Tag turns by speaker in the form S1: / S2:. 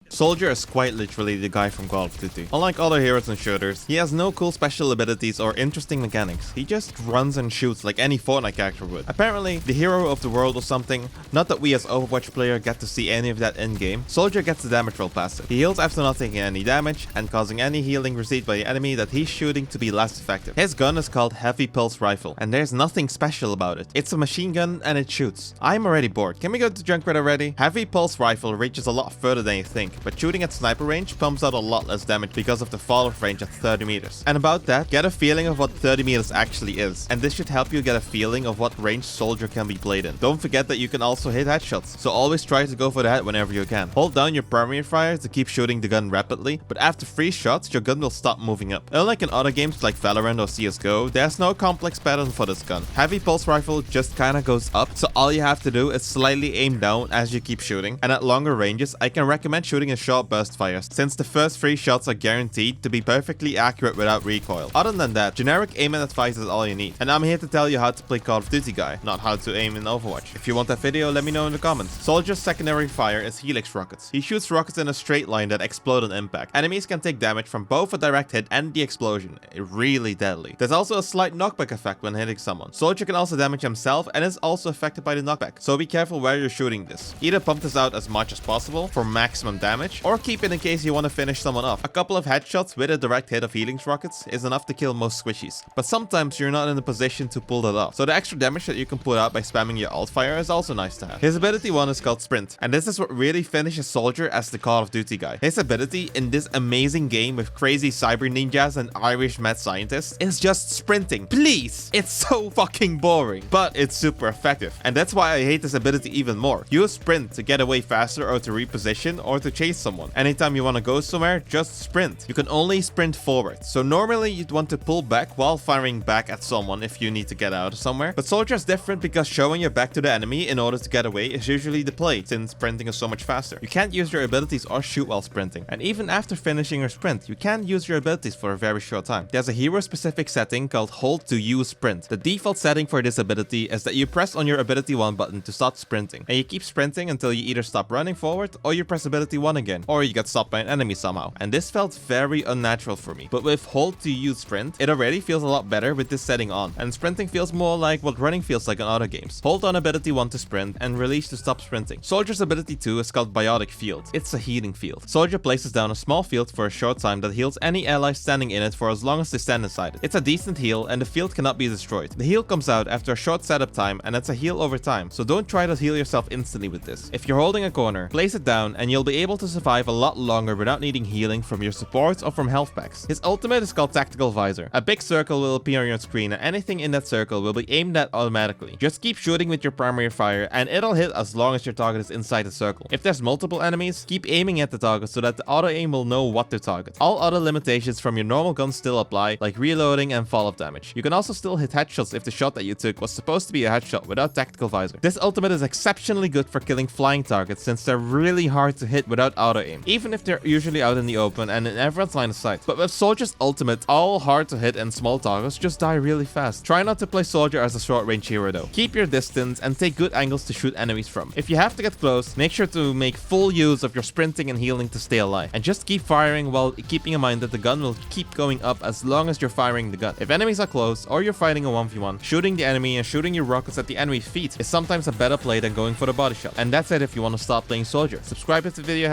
S1: Soldier is quite literally the guy from Call of Duty. Unlike other heroes and shooters, he has no cool special abilities or interesting mechanics. He just runs and shoots like any Fortnite character would. Apparently, the hero of the world or something. Not that we as Overwatch player get to see any of that in-game. Soldier gets the damage roll passive. He heals after not taking any damage and causing any healing received by the enemy that he's shooting to be less effective. His gun is called Heavy Pulse Rifle, and there's nothing special about it. It's a machine gun and it shoots. I'm already bored. Can we go to Junkrat already? Heavy Pulse Rifle reaches a lot further than you think, but shooting at sniper range pumps out a lot less damage because of the fall-off range at 30 meters. And about that, get a feeling of what 30 meters actually is, and this should help you get a feeling of what range Soldier can be played in. Don't forget that you can also hit headshots, so always try to go for the head whenever you can. Hold down your primary fire to keep shooting the gun rapidly, but after 3 shots, your gun will stop moving up. Unlike in other games like Valorant or CSGO, there's no complex pattern for this gun. Heavy Pulse Rifle just kinda goes up, so all you have to do is slightly aim down as you keep shooting, and at longer ranges, I can recommend shooting a short burst fire, since the first 3 shots are guaranteed to be perfectly accurate without recoil. Other than that, generic aim and advice is all you need. And I'm here to tell you how to play Call of Duty guy, not how to aim in Overwatch. If you want that video, let me know in the comments. Soldier's secondary fire is Helix rockets. He shoots rockets in a straight line that explode on impact. Enemies can take damage from both a direct hit and the explosion. Really deadly. There's also a slight knockback effect when hitting someone. Soldier can also damage himself and is also affected by the knockback, so be careful where you're shooting this. Either pump this out as much as possible for maximum damage, or keep it in case you want to finish someone off. A couple of headshots with a direct hit of Helix rockets is enough to kill most squishies, but sometimes you're not in a position to pull that off, so the extra damage that you can put out by spamming your alt fire is also nice to have. His ability 1 is called Sprint, and this is what really finishes Soldier as the Call of Duty guy. His ability in this amazing game with crazy cyber ninjas and Irish mad scientists is just sprinting. Please! It's so fucking boring, but it's super effective, and that's why I hate this ability even more. Use Sprint to get away faster or to reposition or to chase someone. Anytime you want to go somewhere, just sprint. You can only sprint forward, so normally you'd want to pull back while firing back at someone if you need to get out of somewhere. But Soldier is different because showing your back to the enemy in order to get away is usually the play, since sprinting is so much faster. You can't use your abilities or shoot while sprinting, and even after finishing your sprint, you can use your abilities for a very short time. There's a hero-specific setting called Hold to Use Sprint. The default setting for this ability is that you press on your ability 1 button to stop sprinting, and you keep sprinting until you either stop running forward or you press ability 1 again, or you get stopped by an enemy somehow, and this felt very unnatural for me. But with Hold to Use Sprint, it already feels a lot better with this setting on, and sprinting feels more like what running feels like in other games. Hold on ability 1 to sprint and release to stop sprinting. Soldier's ability 2 is called Biotic Field. It's a healing field. Soldier places down a small field for a short time that heals any ally standing in it for as long as they stand inside it. It's a decent heal and the field cannot be destroyed. The heal comes out after a short setup time, and it's a heal over time, so don't try to heal yourself instantly with this. If you're holding a corner, place it down and you'll be able to survive a lot longer without needing healing from your supports or from health packs. His ultimate is called Tactical Visor. A big circle will appear on your screen and anything in that circle will be aimed at automatically. Just keep shooting with your primary fire and it'll hit as long as your target is inside the circle. If there's multiple enemies, keep aiming at the target so that the auto aim will know what to target. All other limitations from your normal gun still apply, like reloading and fall-off damage. You can also still hit headshots if the shot that you took was supposed to be a headshot without Tactical Visor. This ultimate is exceptionally good for killing flying targets since they're really hard to hit without auto aim, even if they're usually out in the open and in everyone's line of sight. But with Soldier's ultimate, all hard to hit and small targets just die really fast. Try not to play Soldier as a short range hero though. Keep your distance and take good angles to shoot enemies from. If you have to get close, make sure to make full use of your sprinting and healing to stay alive. And just keep firing while keeping in mind that the gun will keep going up as long as you're firing the gun. If enemies are close or you're fighting a 1v1, shooting the enemy and shooting your rockets at the enemy's feet is sometimes a better play than going for the body shot. And that's it if you want to stop playing Soldier. Subscribe if the video